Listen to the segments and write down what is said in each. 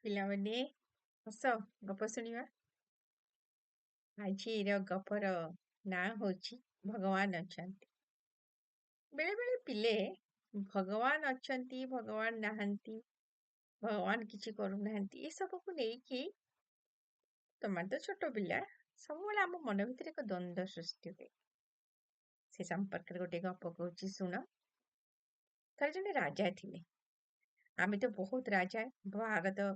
ପିଲାମାନେ ହସ ଗପ ଶୁଣିବା। ଆଜିର ଗପର ନାଁ ହଉଛି ଭଗବାନ ଅଛନ୍ତି। ବେଳେ ବେଳେ ପିଲେ ଭଗବାନ ଅଛନ୍ତି, ଭଗବାନ ନାହାନ୍ତି, ଭଗବାନ କିଛି କରୁନାହାନ୍ତି ଏସବୁକୁ ନେଇକି ତମେ ତ ଛୋଟ ପିଲା ସବୁବେଳେ ଆମ ମନ ଭିତରେ ଏକ ଦ୍ୱନ୍ଦ୍ୱ ସୃଷ୍ଟି ହୁଏ। ସେ ସମ୍ପର୍କରେ ଗୋଟେ ଗପ କହୁଛି ଶୁଣ। ଥରେ ଜଣେ ରାଜା ଥିଲେ। ଆମେ ତ ବହୁତ ରାଜା, ଭାରତ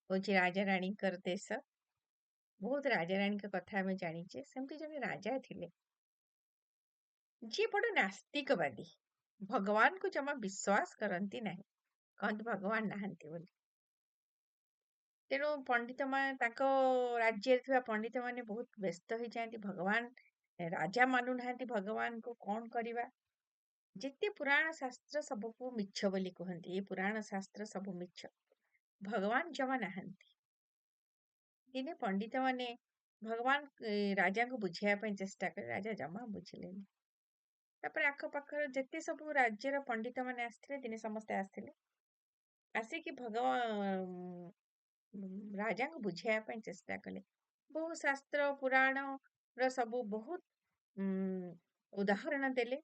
ହଉଛି ରାଜା ରାଣୀଙ୍କର ଦେଶ। ବହୁତ ରାଜାରାଣୀଙ୍କ କଥା ଆମେ ଜାଣିଛେ। ସେମିତି ଜଣେ ରାଜା ଥିଲେ ଯିଏ ବଡ ନାସ୍ତିକବାଦୀ, ଭଗବାନଙ୍କୁ ଜମା ବିଶ୍ୱାସ କରନ୍ତି ନାହିଁ, କହନ୍ତି ଭଗବାନ ନାହାନ୍ତି ବୋଲି। ତେଣୁ ପଣ୍ଡିତ ମାନେ ତାଙ୍କ ରାଜ୍ୟରେ ଥିବା ପଣ୍ଡିତ ମାନେ ବହୁତ ବ୍ୟସ୍ତ ହେଇଯାଆନ୍ତି। ଭଗବାନ ରାଜା ମାନୁନାହାନ୍ତି, ଭଗବାନଙ୍କୁ କଣ କରିବା? ଯେତେ ପୁରାଣ ଶାସ୍ତ୍ର ସବୁକୁ ମିଛ ବୋଲି କୁହନ୍ତି, ଏ ପୁରାଣ ଶାସ୍ତ୍ର ସବୁ ମିଛ, ଭଗବାନ ଜମା ନାହାନ୍ତି। ଦିନେ ପଣ୍ଡିତ ମାନେ ଭଗବାନ ରାଜାଙ୍କୁ ବୁଝେଇବା ପାଇଁ ଚେଷ୍ଟା କଲେ, ରାଜା ଜମା ବୁଝିଲେନି। ତାପରେ ଆଖପାଖର ଯେତେ ସବୁ ରାଜ୍ୟର ପଣ୍ଡିତ ମାନେ ଆସିଥିଲେ, ଦିନେ ସମସ୍ତେ ଆସିଥିଲେ। ଆସିକି ଭଗବାନ ରାଜାଙ୍କୁ ବୁଝେଇବା ପାଇଁ ଚେଷ୍ଟା କଲେ। ବହୁ ଶାସ୍ତ୍ର ପୁରାଣ ର ସବୁ ବହୁତ ଉଦାହରଣ ଦେଲେ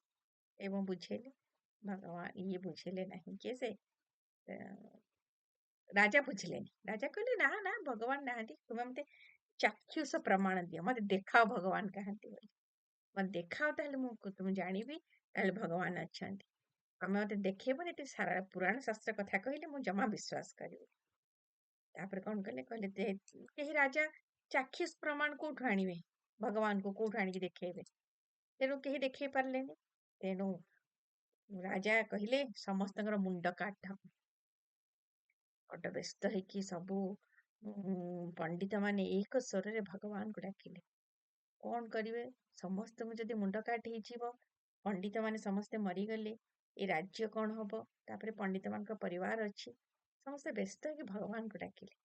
ଏବଂ ବୁଝେଇଲେ। ଭଗବାନ ଇଏ ବୁଝିଲେ ନାହିଁ। କିଏ ସେ? ରାଜା ବୁଝିଲେନି। ରାଜା କହିଲେ ନା ନା ଭଗବାନ ନାହାନ୍ତି, ତୁମେ ମତେ ଚାକ୍ଷୁଷ ପ୍ରମାଣ ଦିଅ, ମତେ ଦେଖାଅ ଭଗବାନ କାହାନ୍ତି ବୋଲି। ମତେ ଦେଖାଅ, ତାହେଲେ ମୁଁ ଜାଣିବି ତାହେଲେ ଭଗବାନ ଅଛନ୍ତି। ତମେ ମତେ ଦେଖେଇବନି, ଏଠି ସାରା ପୁରାଣ ଶାସ୍ତ୍ର କଥା କହିଲେ ମୁଁ ଜମା ବିଶ୍ୱାସ କରିବି। ତାପରେ କଣ କଲେ, କହିଲେ କେହି ରାଜା ଚାକ୍ଷୁଷ ପ୍ରମାଣ କୋଉଠୁ ଆଣିବେ? ଭଗବାନଙ୍କୁ କୋଉଠୁ ଆଣିକି ଦେଖେଇବେ? ତେଣୁ କେହି ଦେଖେଇ ପାରିଲେନି। ତେଣୁ ରାଜା କହିଲେ ସମସ୍ତଙ୍କର ମୁଣ୍ଡ କାଟ। ବଡ ବ୍ୟସ୍ତ ହେଇକି ସବୁ ପଣ୍ଡିତ ମାନେ ଏକ ସ୍ୱରରେ ଭଗବାନଙ୍କୁ ଡାକିଲେ। କଣ କରିବେ? ସମସ୍ତଙ୍କୁ ଯଦି ମୁଣ୍ଡ କାଟ ହେଇଯିବ, ପଣ୍ଡିତ ମାନେ ସମସ୍ତେ ମରିଗଲେ, ଏ ରାଜ୍ୟ କଣ ହବ? ତାପରେ ପଣ୍ଡିତ ମାନଙ୍କ ପରିବାର ଅଛି। ସମସ୍ତେ ବ୍ୟସ୍ତ ହେଇକି ଭଗବାନଙ୍କୁ ଡାକିଲେ।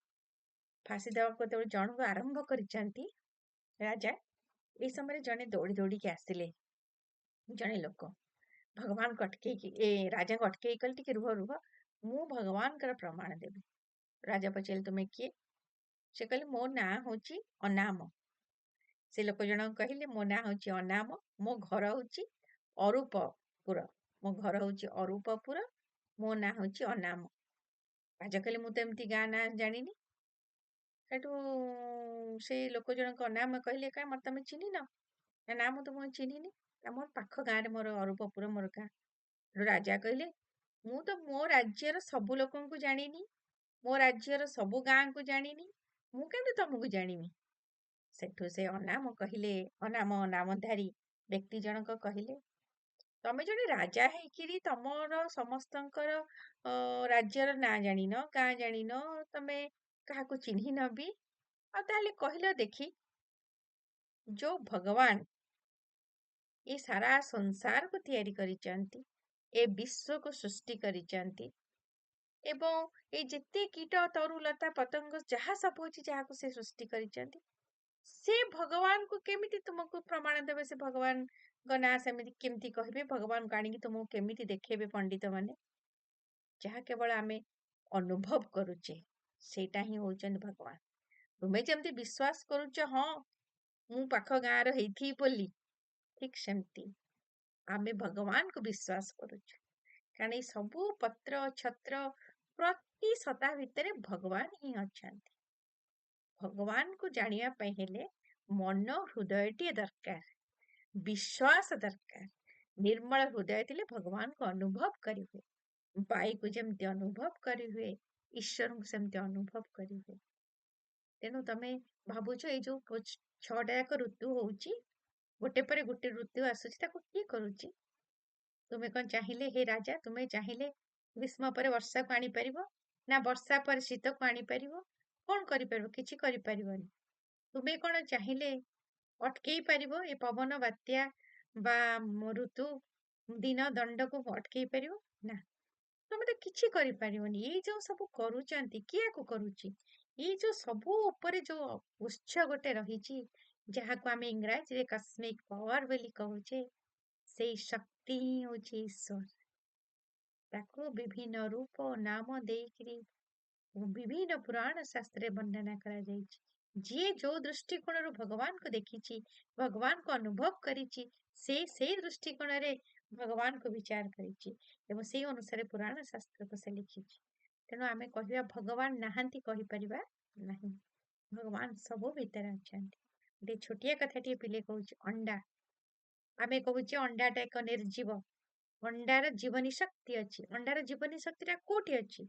ଫାଶୀ ଦେବାକୁ ଯେତେବେଳେ ଜଣକୁ ଆରମ୍ଭ କରିଛନ୍ତି ରାଜା, ଏଇ ସମୟରେ ଜଣେ ଦୌଡ଼ି ଦୌଡ଼ିକି ଆସିଲେ। ଜଣେ ଲୋକ ଭଗବାନଙ୍କୁ ଅଟକେଇକି ରାଜାଙ୍କୁ ଅଟକେଇକି କହିଲେ, ଟିକେ ରୁହ ରୁହ, ମୁଁ ଭଗବାନଙ୍କର ପ୍ରମାଣ ଦେବି। ରାଜା ପଚାରିଲେ, ତୁମେ କିଏ? ସେ କହିଲେ, ମୋ ନାଁ ହଉଛି ଅନାମ। ସେ ଲୋକ ଜଣକ କହିଲେ, ମୋ ନାଁ ହଉଛି ଅନାମ, ମୋ ଘର ହଉଛି ଅରୂପପୁର। ମୋ ଘର ହଉଛି ଅରୂପପୁର, ମୋ ନାଁ ହଉଛି ଅନାମ। ରାଜା କହିଲେ, ମୁଁ ତ ଏମିତି ଗାଁ ନାଁ ଜାଣିନି। ସେଠୁ ସେ ଲୋକ ଜଣକ ଅନାମ କହିଲେ, କାଇଁ ମତେ ତମେ ଚିହ୍ନିନ? ନା ମୁଁ ତୁମକୁ ଚିହ୍ନିନି, ମୋର ପାଖ ଗାଁରେ ମୋର ଅରୂପପୁର ମୋର ଗାଁ। ରାଜା କହିଲେ, ମୁଁ ତ ମୋ ରାଜ୍ୟର ସବୁ ଲୋକଙ୍କୁ ଜାଣିନି, ମୋ ରାଜ୍ୟର ସବୁ ଗାଁକୁ ଜାଣିନି, ମୁଁ କେମିତି ତମକୁ ଜାଣିବି? ସେଠୁ ସେ ଅନାମ ନାମଧାରୀ ବ୍ୟକ୍ତି ଜଣକ କହିଲେ, ତମେ ଜଣେ ରାଜା ହେଇକିରି ତମର ସମସ୍ତଙ୍କର ରାଜ୍ୟର ନାଁ ଜାଣିନ, ଗାଁ ଜାଣିନ, ତମେ କାହାକୁ ଚିହ୍ନିନ ବି, ଆଉ ତାହେଲେ କହିଲ ଦେଖି, ଯୋଉ ଭଗବାନ ଏ ସାରା ସଂସାରକୁ ତିଆରି କରିଛନ୍ତି, ଏ ବିଶ୍ୱକୁ ସୃଷ୍ଟି କରିଛନ୍ତି, ଏବଂ ଏଇ ଯେତେ କୀଟ ତରୁଲତା ପତଙ୍ଗ ଯାହା ସବୁ ଅଛି, ଯାହାକୁ ସେ ସୃଷ୍ଟି କରିଛନ୍ତି, ସେ ଭଗବାନଙ୍କୁ କେମିତି ତୁମକୁ ପ୍ରମାଣ ଦେବେ? ସେ ଭଗବାନଙ୍କ ନାଁ ସେମିତି କେମିତି କହିବେ? ଭଗବାନଙ୍କୁ ଆଣିକି ତୁମକୁ କେମିତି ଦେଖେଇବେ ପଣ୍ଡିତ ମାନେ? ଯାହା କେବଳ ଆମେ ଅନୁଭବ କରୁଛେ, ସେଇଟା ହିଁ ହଉଛନ୍ତି ଭଗବାନ। ତୁମେ ଯେମିତି ବିଶ୍ୱାସ କରୁଛ, ହଁ ମୁଁ ପାଖ ଗାଁର ହେଇଥିବି ବୋଲି, ଠିକ ସେମିତି ଆମେ ଭଗବାନଙ୍କୁ ବିଶ୍ୱାସ କରୁଛୁ। କାରଣ ଏଇ ସବୁ ପତ୍ର ଛତ୍ର ପ୍ରତି ସତା ଭିତରେ ଭଗବାନ ହିଁ ଅଛନ୍ତି। ଭଗବାନଙ୍କୁ ଜାଣିବା ପାଇଁ ହେଲେ ମନ ହୃଦୟଟିଏ ଦରକାର, ବିଶ୍ୱାସ ଦରକାର। ନିର୍ମଳ ହୃଦୟ ଥିଲେ ଭଗବାନଙ୍କୁ ଅନୁଭବ କରିହୁଏ। ବାୟୁକୁ ଯେମିତି ଅନୁଭବ କରିହୁଏ, ଈଶ୍ୱରଙ୍କୁ ସେମିତି ଅନୁଭବ କରିହୁଏ। ତେଣୁ ତମେ ଭାବୁଛ ଏଇ ଯୋଉ 6ଟା ଯାକ ଋତୁ ହଉଛି, ଗୋଟେ ପରେ ଗୋଟେ ଋତୁ ଆସୁଛି, ତାକୁ କିଏ କରୁଛି? ତୁମେ କଣ ଚାହିଁଲେ, ହେ ରାଜା, ତୁମେ ଚାହିଁଲେ ଗ୍ରୀଷ୍ମ ପରେ ବର୍ଷାକୁ ଆଣିପାରିବ? ନା ବର୍ଷା ପରେ ଶୀତକୁ ଆଣିପାରିବ? କଣ କରିପାରିବ? କିଛି କରିପାରିବନି। ତୁମେ କଣ ଚାହିଁଲେ ଅଟକେଇ ପାରିବ ଏ ପବନ ବାତ୍ୟା ବା ଋତୁ ଦିନ ଦଣ୍ଡକୁ ଅଟକେଇ ପାରିବ? ନା, ତମେ ତ କିଛି କରିପାରିବନି। ଏଇ ଯୋଉ ସବୁ କରୁଛନ୍ତି, କିଏ ଆକୁ କରୁଛି? ଏଇ ଯୋଉ ସବୁ ଉପରେ ଯୋଉ ଉତ୍ସ ଗୋଟେ ରହିଛି, ଯାହାକୁ ଆମେ ଇଂରାଜୀରେ କସ୍ମିକ ପାୱାର ବୋଲି କହୁଛେ, ସେଇ ଶକ୍ତି ହିଁ ହଉଛି ଈଶ୍ୱର। ତାକୁ ବିଭିନ୍ନ ରୂପ ନାମ ଦେଇକିରି विभिन्न पुराण शास्त्र वर्णना करा जाइछि। जे जो दृष्टिकोण भगवान को देखिछि, भगवान को अनुभव करिछि, से दृष्टिकोण रे भगवान को विचार करिछि एवं से अनुसार पुराण शास्त्र को से लिखिछि। तेणु आमे कहिबा भगवान नाहांती कहि परिबा नाही। भगवान सब भितर अछंती। गोटे छोटिया कथाटी पिले कहूछि अंडा। आमे कहूछि अंडाटा एक निर्जीव। अंडार जीवनी शक्ति अछि। अंडार जीवनी शक्तिटा कोठी अछि?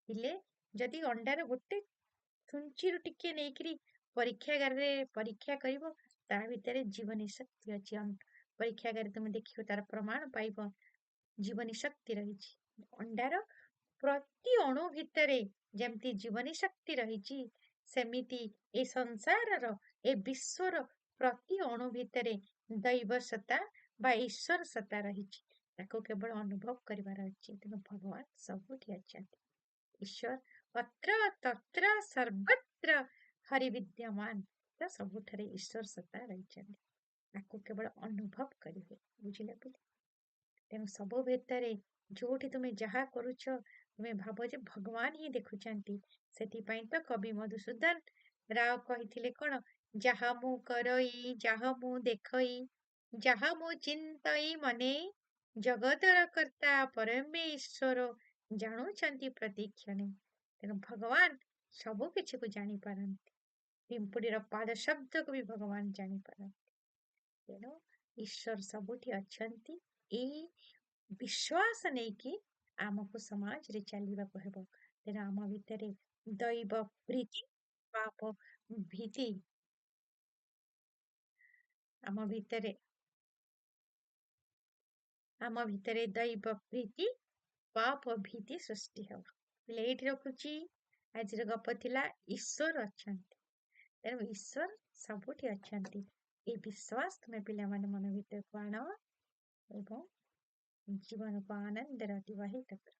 इले जदि अंडार गोटे छुंचीरु टिके नेइकरी परीक्षागार रे परीक्षा करिवो ता भितरे जीवनी शक्ति अछि। परीक्षागार तुम देखियो तार प्रमाण पाइबो जीवनी शक्ति रहिछि। अंडार प्रति अणु भितरे जेमती जीवनी शक्ति रहिछि सेमिति ए संसारर ए विश्वर प्रति अणु भितरे दैव सत्ता बा ईश्वर सत्ता रहिछि। ताको केवल अनुभव करिवार अछि। तेणु भगवान सबुठी अछंती। ईश्वर अत्र तत्र सर्वत्र हरि विद्यमान। तो सबुठरे ईश्वर सत्ता रहिछंती। ताको केवल अनुभव करिवे। बुझिले पिले? तेणु सब भितरे जोठी तुमे जहा करूछ तुमे भाबो जे भगवान ही देखुछंती। सेथिपाई तो कवि मधुसूदन राव कहिथिले कोन जहा मु करई जहा मु देखई जहा मु चिंतई मने जगतर कर्ता परमेश्वर जानुछंती प्रतिक्षणे। तेणु भगवान सब किछि को जानी पारंती। पिंपुड़ीर पाद शब्द को भी भगवान जानी पारंती। तेणु ईश्वर सबुठी अछंती। ए विश्वास नहीं कि आमको समाज रे चलिबाको हेबो। तेणु आम भितरे दैव प्रीति पाप भीति आम भितरे दैव प्रीति पाप भीति सृष्टि हो। लेट रखुची आज गप थिला ईश्वर अछंती। तेणु ईश्वर सबुठी अछंती। ए विश्वास तुमे पिला माने मन भितर को आनो एवं जीवन को आनंद अतिवाहित करो।